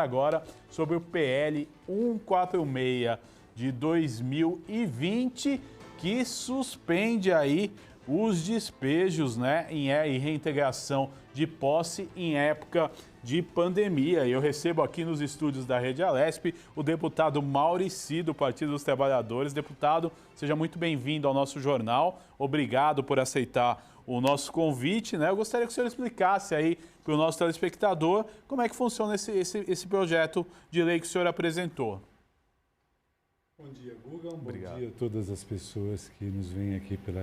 Agora sobre o PL 146 de 2020, que suspende aí os despejos, né, e reintegração de posse em época de pandemia. Eu recebo aqui nos estúdios da Rede Alesp o deputado Maurici, do Partido dos Trabalhadores. Deputado, seja muito bem-vindo ao nosso jornal. Obrigado por aceitar o nosso convite, né? Eu gostaria que o senhor explicasse aí para o nosso telespectador como é que funciona esse projeto de lei que o senhor apresentou. Bom dia, Guga. Obrigado. Bom dia a todas as pessoas que nos veem aqui pelo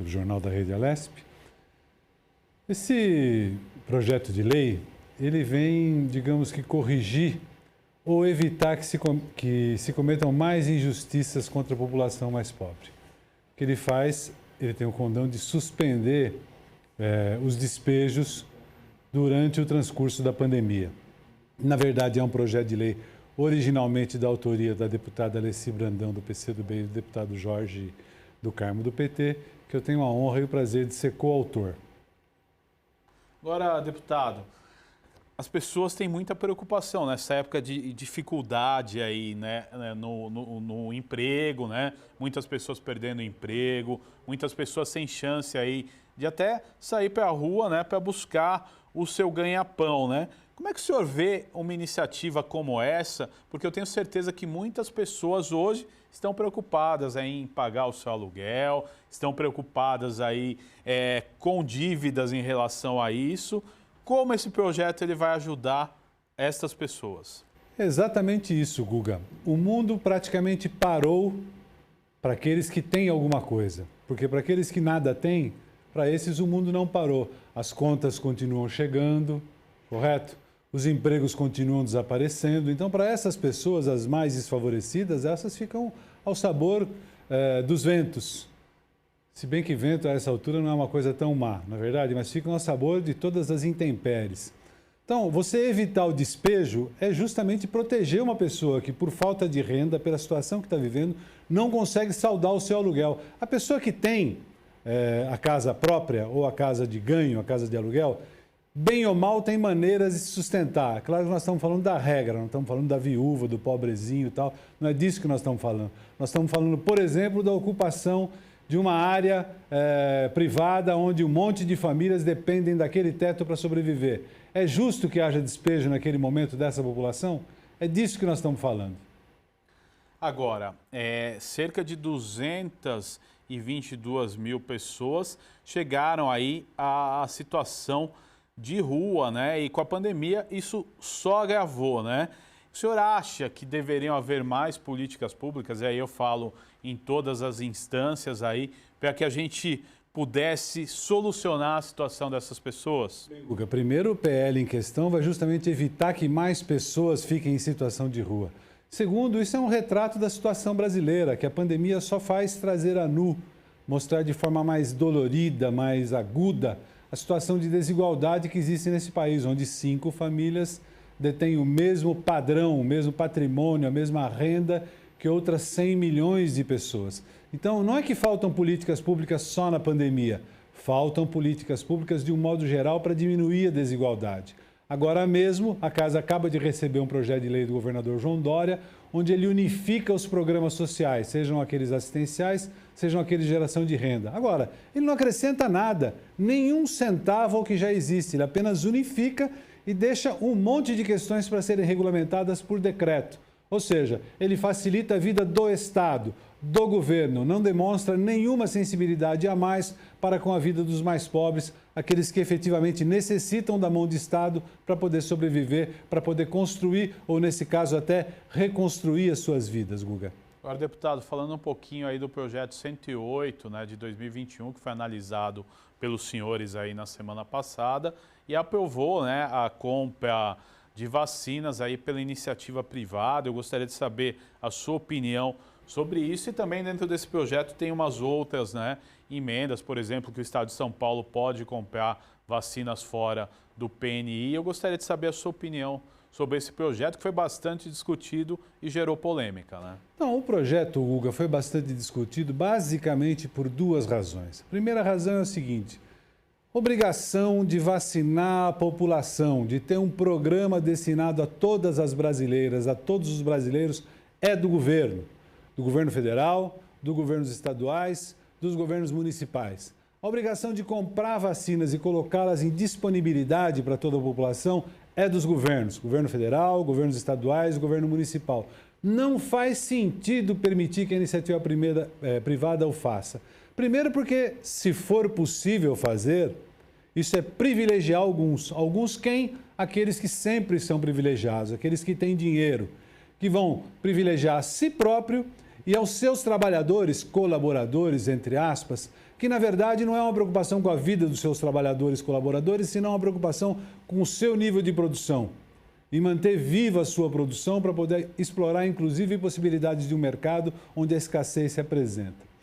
jornal da Rede Alesp. Esse projeto de lei, ele vem, digamos que, corrigir ou evitar que se cometam mais injustiças contra a população mais pobre. O que ele faz, ele tem o condão de suspender os despejos durante o transcurso da pandemia. Na verdade, é um projeto de lei originalmente da autoria da deputada Alessi Brandão, do PCdoB, e do deputado Jorge do Carmo, do PT, que eu tenho a honra e o prazer de ser coautor. Agora, deputado, as pessoas têm muita preocupação nessa época de dificuldade aí, né, no emprego, né? Muitas pessoas perdendo emprego, muitas pessoas sem chance aí de até sair para a rua, né, para buscar o seu ganha-pão, né? Como é que o senhor vê uma iniciativa como essa? Porque eu tenho certeza que muitas pessoas hoje estão preocupadas em pagar o seu aluguel, estão preocupadas aí com dívidas em relação a isso. Como esse projeto ele vai ajudar estas pessoas? Exatamente isso, Guga. O mundo praticamente parou para aqueles que têm alguma coisa. Porque para aqueles que nada têm, para esses o mundo não parou. As contas continuam chegando, correto? Os empregos continuam desaparecendo. Então, para essas pessoas, as mais desfavorecidas, essas ficam ao sabor dos ventos. Se bem que vento a essa altura não é uma coisa tão má, na verdade, mas ficam ao sabor de todas as intempéries. Então, você evitar o despejo é justamente proteger uma pessoa que, por falta de renda, pela situação que está vivendo, não consegue saldar o seu aluguel. A pessoa que tem a casa própria ou a casa de ganho, a casa de aluguel, bem ou mal tem maneiras de se sustentar. Claro que nós estamos falando da regra, não estamos falando da viúva, do pobrezinho e tal. Não é disso que nós estamos falando. Nós estamos falando, por exemplo, da ocupação de uma área privada onde um monte de famílias dependem daquele teto para sobreviver. É justo que haja despejo naquele momento dessa população? É disso que nós estamos falando. Agora, cerca de 222 mil pessoas chegaram aí à situação de rua, né? E com a pandemia isso só agravou, né? O senhor acha que deveriam haver mais políticas públicas, e aí eu falo em todas as instâncias aí, para que a gente pudesse solucionar a situação dessas pessoas? Guga, primeiro, o PL em questão vai justamente evitar que mais pessoas fiquem em situação de rua. Segundo, isso é um retrato da situação brasileira, que a pandemia só faz trazer a nu, mostrar de forma mais dolorida, mais aguda, a situação de desigualdade que existe nesse país, onde 5 famílias detêm o mesmo padrão, o mesmo patrimônio, a mesma renda que outras 100 milhões de pessoas. Então, não é que faltam políticas públicas só na pandemia, faltam políticas públicas de um modo geral para diminuir a desigualdade. Agora mesmo, a Casa acaba de receber um projeto de lei do governador João Dória, onde ele unifica os programas sociais, sejam aqueles assistenciais, sejam aqueles de geração de renda. Agora, ele não acrescenta nada, nenhum centavo ao que já existe, ele apenas unifica e deixa um monte de questões para serem regulamentadas por decreto. Ou seja, ele facilita a vida do Estado, do governo, não demonstra nenhuma sensibilidade a mais para com a vida dos mais pobres, aqueles que efetivamente necessitam da mão de Estado para poder sobreviver, para poder construir ou, nesse caso, até reconstruir as suas vidas, Guga. Agora, deputado, falando um pouquinho aí do projeto 108, né, de 2021, que foi analisado pelos senhores aí na semana passada e aprovou, né, a compra de vacinas aí pela iniciativa privada. Eu gostaria de saber a sua opinião sobre isso, e também dentro desse projeto tem umas outras, né, emendas, por exemplo, que o Estado de São Paulo pode comprar vacinas fora do PNI. Eu gostaria de saber a sua opinião sobre esse projeto, que foi bastante discutido e gerou polêmica, né? Não, o projeto, Guga, foi bastante discutido basicamente por 2 razões. A primeira razão é o seguinte: Obrigação de vacinar a população, de ter um programa destinado a todas as brasileiras, a todos os brasileiros, é do governo federal, dos governos estaduais, dos governos municipais. A obrigação de comprar vacinas e colocá-las em disponibilidade para toda a população é dos governos, governo federal, governos estaduais, governo municipal. Não faz sentido permitir que a iniciativa privada o faça. Primeiro porque, se for possível fazer, isso é privilegiar alguns. Alguns quem? Aqueles que sempre são privilegiados, aqueles que têm dinheiro, que vão privilegiar a si próprio e aos seus trabalhadores, colaboradores, entre aspas, que na verdade não é uma preocupação com a vida dos seus trabalhadores, colaboradores, senão uma preocupação com o seu nível de produção e manter viva a sua produção para poder explorar, inclusive, possibilidades de um mercado onde a escassez se apresenta.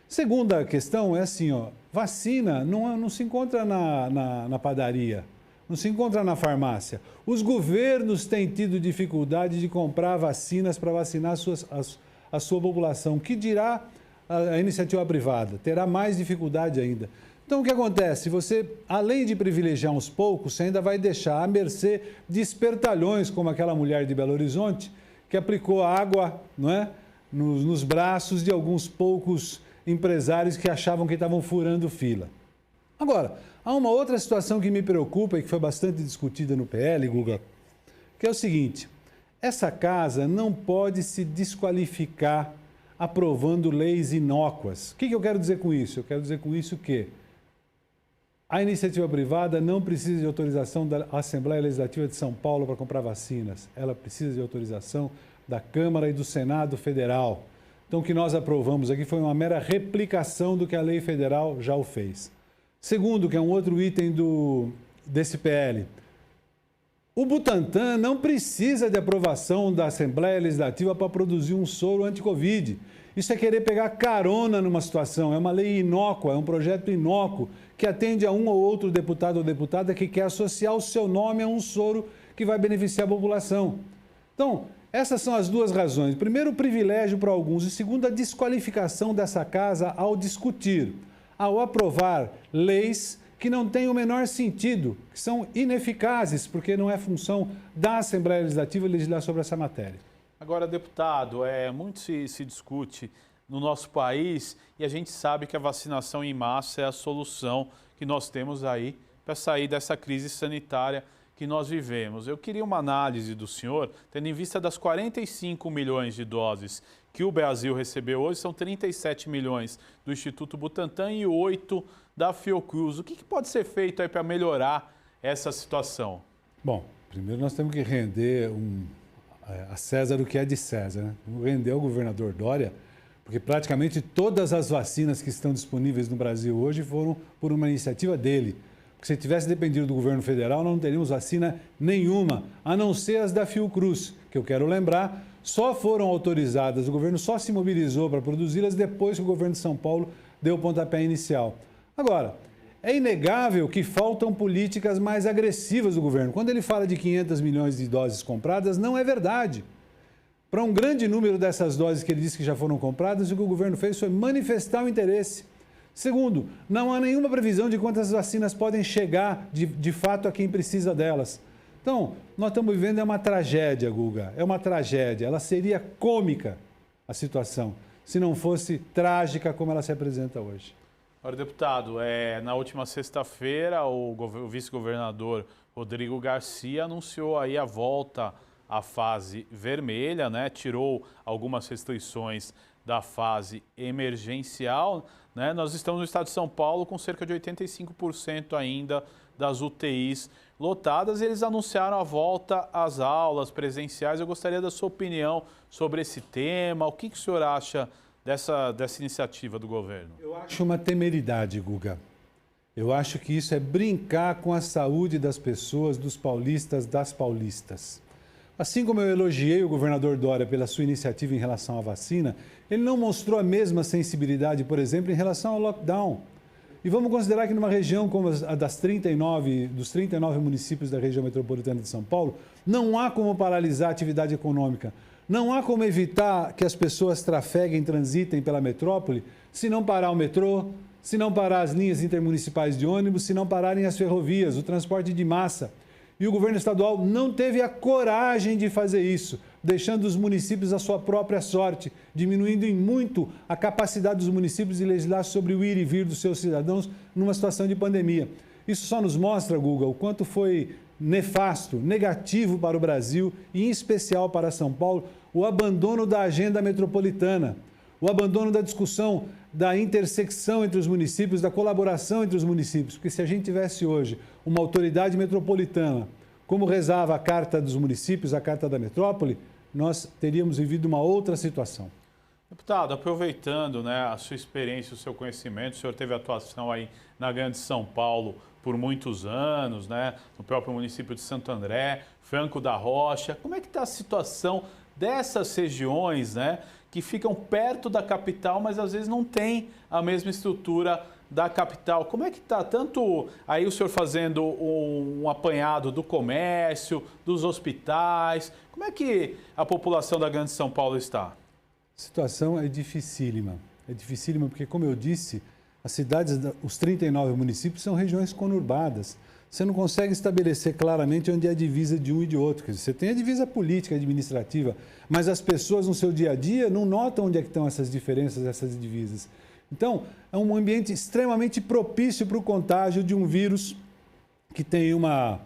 Segunda questão é assim, vacina não se encontra na padaria, não se encontra na farmácia. Os governos têm tido dificuldade de comprar vacinas para vacinar a sua população. Que dirá a iniciativa privada? Terá mais dificuldade ainda. Então, o que acontece? Você, além de privilegiar uns poucos, você ainda vai deixar à mercê de espertalhões, como aquela mulher de Belo Horizonte, que aplicou água, não é, nos braços de alguns poucos empresários que achavam que estavam furando fila. Agora, há uma outra situação que me preocupa e que foi bastante discutida no PL, Guga, que é o seguinte: essa casa não pode se desqualificar aprovando leis inócuas. O que eu quero dizer com isso? Eu quero dizer com isso que a iniciativa privada não precisa de autorização da Assembleia Legislativa de São Paulo para comprar vacinas. Ela precisa de autorização da Câmara e do Senado Federal. Então, o que nós aprovamos aqui foi uma mera replicação do que a lei federal já o fez. Segundo, que é um outro item desse PL, o Butantan não precisa de aprovação da Assembleia Legislativa para produzir um soro anti-Covid. Isso é querer pegar carona numa situação, é uma lei inócua, é um projeto inócuo que atende a um ou outro deputado ou deputada que quer associar o seu nome a um soro que vai beneficiar a população. Então, essas são as duas razões. Primeiro, o privilégio para alguns e segundo, a desqualificação dessa casa ao discutir, ao aprovar leis que não têm o menor sentido, que são ineficazes, porque não é função da Assembleia Legislativa legislar sobre essa matéria. Agora, deputado, muito se discute no nosso país e a gente sabe que a vacinação em massa é a solução que nós temos aí para sair dessa crise sanitária que nós vivemos. Eu queria uma análise do senhor, tendo em vista das 45 milhões de doses que o Brasil recebeu hoje, são 37 milhões do Instituto Butantan e 8 da Fiocruz. O que pode ser feito aí para melhorar essa situação? Bom, primeiro nós temos que render a César o que é de César, né? Vamos render ao governador Dória, porque praticamente todas as vacinas que estão disponíveis no Brasil hoje foram por uma iniciativa dele. Porque se tivesse dependido do governo federal, não teríamos vacina nenhuma, a não ser as da Fiocruz, que eu quero lembrar, só foram autorizadas, o governo só se mobilizou para produzi-las depois que o governo de São Paulo deu o pontapé inicial. Agora, é inegável que faltam políticas mais agressivas do governo. Quando ele fala de 500 milhões de doses compradas, não é verdade. Para um grande número dessas doses que ele disse que já foram compradas, o que o governo fez foi manifestar o interesse. Segundo, não há nenhuma previsão de quantas vacinas podem chegar de fato a quem precisa delas. Então, nós estamos vivendo uma tragédia, Guga, é uma tragédia. Ela seria cômica, a situação, se não fosse trágica como ela se apresenta hoje. Agora, deputado, na última sexta-feira, o vice-governador Rodrigo Garcia anunciou aí a volta à fase vermelha, né? Tirou algumas restrições da fase emergencial, né? Nós estamos no estado de São Paulo com cerca de 85% ainda das UTIs lotadas e eles anunciaram a volta às aulas presenciais. Eu gostaria da sua opinião sobre esse tema. O que o senhor acha dessa iniciativa do governo? Eu acho uma temeridade, Guga. Eu acho que isso é brincar com a saúde das pessoas, dos paulistas, das paulistas. Assim como eu elogiei o governador Dória pela sua iniciativa em relação à vacina, ele não mostrou a mesma sensibilidade, por exemplo, em relação ao lockdown. E vamos considerar que numa região como a dos 39 municípios da região metropolitana de São Paulo, não há como paralisar a atividade econômica, não há como evitar que as pessoas trafeguem, transitem pela metrópole, se não parar o metrô, se não parar as linhas intermunicipais de ônibus, se não pararem as ferrovias, o transporte de massa. E o governo estadual não teve a coragem de fazer isso, deixando os municípios à sua própria sorte, diminuindo em muito a capacidade dos municípios de legislar sobre o ir e vir dos seus cidadãos numa situação de pandemia. Isso só nos mostra, Guga, o quanto foi nefasto, negativo para o Brasil e, em especial, para São Paulo, o abandono da agenda metropolitana, o abandono da discussão da intersecção entre os municípios, da colaboração entre os municípios. Porque se a gente tivesse hoje uma autoridade metropolitana, como rezava a Carta dos Municípios, a Carta da Metrópole, nós teríamos vivido uma outra situação. Deputado, aproveitando, né, a sua experiência, o seu conhecimento, o senhor teve atuação aí na Grande São Paulo por muitos anos, né, no próprio município de Santo André, Franco da Rocha. Como é que está a situação dessas regiões, né, que ficam perto da capital, mas às vezes não tem a mesma estrutura da capital? Como é que está? Tanto aí o senhor fazendo um apanhado do comércio, dos hospitais, como é que a população da Grande São Paulo está? A situação é dificílima porque, como eu disse, as cidades, os 39 municípios são regiões conurbadas. Você não consegue estabelecer claramente onde é a divisa de um e de outro. Quer dizer, você tem a divisa política, administrativa, mas as pessoas no seu dia a dia não notam onde é que estão essas diferenças, essas divisas. Então, é um ambiente extremamente propício para o contágio de um vírus que tem uma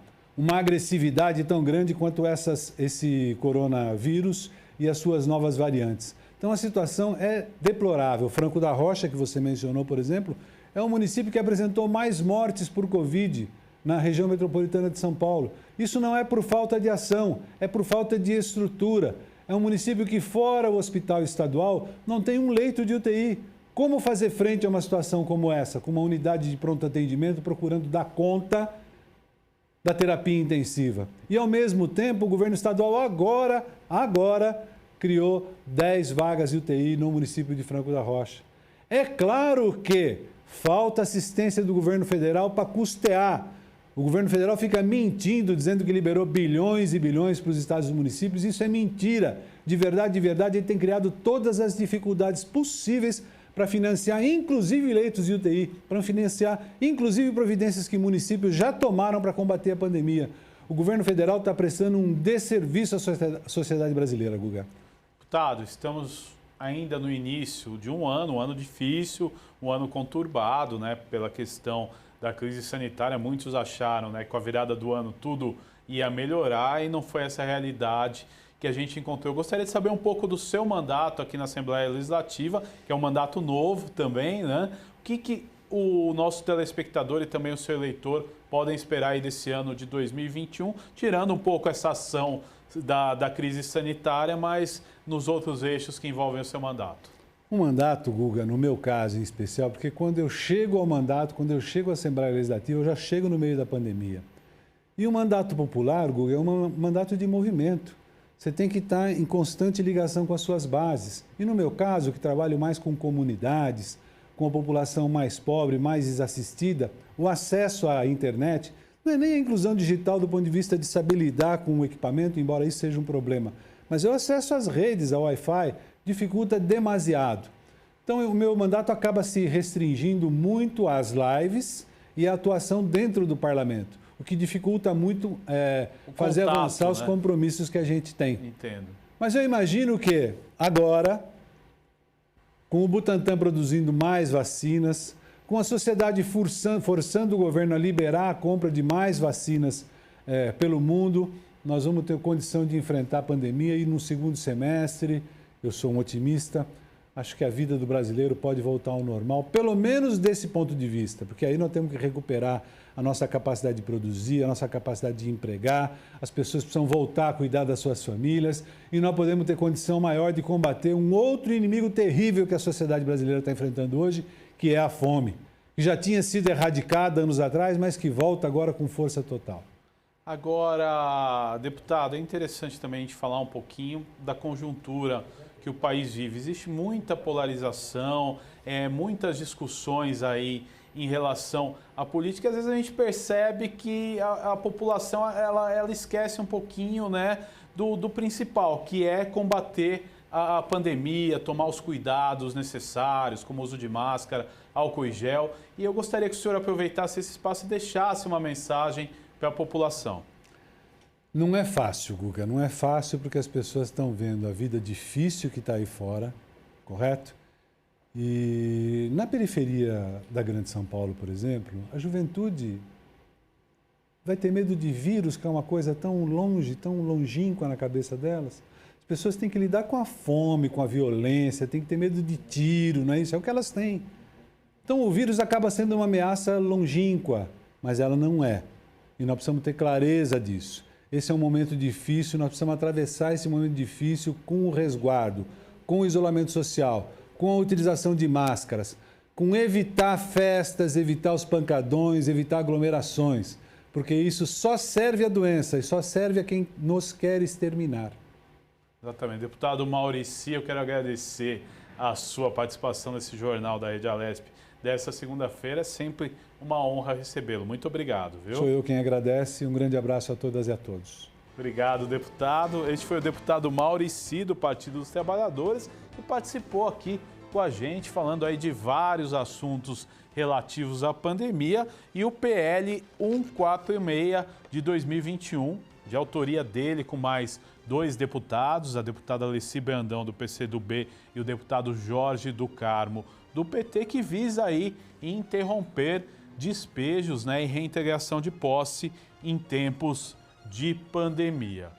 agressividade tão grande quanto esse coronavírus e as suas novas variantes. Então, a situação é deplorável. Franco da Rocha, que você mencionou, por exemplo, é um município que apresentou mais mortes por Covid na região metropolitana de São Paulo. Isso não é por falta de ação, é por falta de estrutura. É um município que, fora o hospital estadual, não tem um leito de UTI. Como fazer frente a uma situação como essa, com uma unidade de pronto atendimento procurando dar conta da terapia intensiva? E, ao mesmo tempo, o governo estadual agora criou 10 vagas de UTI no município de Franco da Rocha. É claro que falta assistência do governo federal para custear. O governo federal fica mentindo, dizendo que liberou bilhões e bilhões para os estados e municípios. Isso é mentira. De verdade, ele tem criado todas as dificuldades possíveis para financiar, inclusive, leitos de UTI, para financiar, inclusive, providências que municípios já tomaram para combater a pandemia. O governo federal está prestando um desserviço à sociedade brasileira, Guga. Deputado, estamos ainda no início de um ano difícil, um ano conturbado, né, pela questão da crise sanitária. Muitos acharam, né, que com a virada do ano tudo ia melhorar e não foi essa a realidade que a gente encontrou. Eu gostaria de saber um pouco do seu mandato aqui na Assembleia Legislativa, que é um mandato novo também, né? O que o nosso telespectador e também o seu eleitor podem esperar aí desse ano de 2021, tirando um pouco essa ação da crise sanitária, mas nos outros eixos que envolvem o seu mandato? Um mandato, Guga, no meu caso em especial, porque quando eu chego ao mandato, quando eu chego à Assembleia Legislativa, eu já chego no meio da pandemia. E o mandato popular, Guga, é um mandato de movimento. Você tem que estar em constante ligação com as suas bases. E no meu caso, que trabalho mais com comunidades, com a população mais pobre, mais desassistida, o acesso à internet não é nem a inclusão digital do ponto de vista de saber lidar com o equipamento, embora isso seja um problema, mas o acesso às redes, ao Wi-Fi, dificulta demasiado. Então, o meu mandato acaba se restringindo muito às lives e à atuação dentro do parlamento, o que dificulta muito fazer avançar os compromissos que a gente tem. Entendo. Mas eu imagino que agora, com o Butantan produzindo mais vacinas, com a sociedade forçando o governo a liberar a compra de mais vacinas pelo mundo, nós vamos ter condição de enfrentar a pandemia e no segundo semestre, eu sou um otimista, acho que a vida do brasileiro pode voltar ao normal, pelo menos desse ponto de vista, porque aí nós temos que recuperar a nossa capacidade de produzir, a nossa capacidade de empregar, as pessoas precisam voltar a cuidar das suas famílias e nós podemos ter condição maior de combater um outro inimigo terrível que a sociedade brasileira está enfrentando hoje, que é a fome, que já tinha sido erradicada anos atrás, mas que volta agora com força total. Agora, deputado, é interessante também a gente falar um pouquinho da conjuntura que o país vive. Existe muita polarização, muitas discussões aí em relação à política. Às vezes a gente percebe que a população ela esquece um pouquinho, né, do principal, que é combater a pandemia, tomar os cuidados necessários, como o uso de máscara, álcool e gel. E eu gostaria que o senhor aproveitasse esse espaço e deixasse uma mensagem para a população. Não é fácil, Guga, não é fácil porque as pessoas estão vendo a vida difícil que está aí fora, correto? E na periferia da Grande São Paulo, por exemplo, a juventude vai ter medo de vírus, que é uma coisa tão longe, tão longínqua na cabeça delas. As pessoas têm que lidar com a fome, com a violência, têm que ter medo de tiro, não é isso? É o que elas têm. Então o vírus acaba sendo uma ameaça longínqua, mas ela não é. E nós precisamos ter clareza disso. Esse é um momento difícil, nós precisamos atravessar esse momento difícil com o resguardo, com o isolamento social, com a utilização de máscaras, com evitar festas, evitar os pancadões, evitar aglomerações, porque isso só serve à doença e só serve a quem nos quer exterminar. Exatamente. Deputado Maurici, eu quero agradecer a sua participação nesse jornal da Rede Alesp dessa segunda-feira. É sempre uma honra recebê-lo. Muito obrigado, viu? Sou eu quem agradece. Um grande abraço a todas e a todos. Obrigado, deputado. Este foi o deputado Maurici, do Partido dos Trabalhadores, que participou aqui com a gente, falando aí de vários assuntos relativos à pandemia, e o PL 146 de 2021, de autoria dele com mais 2 deputados, a deputada Alessi Brandão, do PCdoB, e o deputado Jorge do Carmo, do PT, que visa aí interromper despejos, né, e reintegração de posse em tempos de pandemia.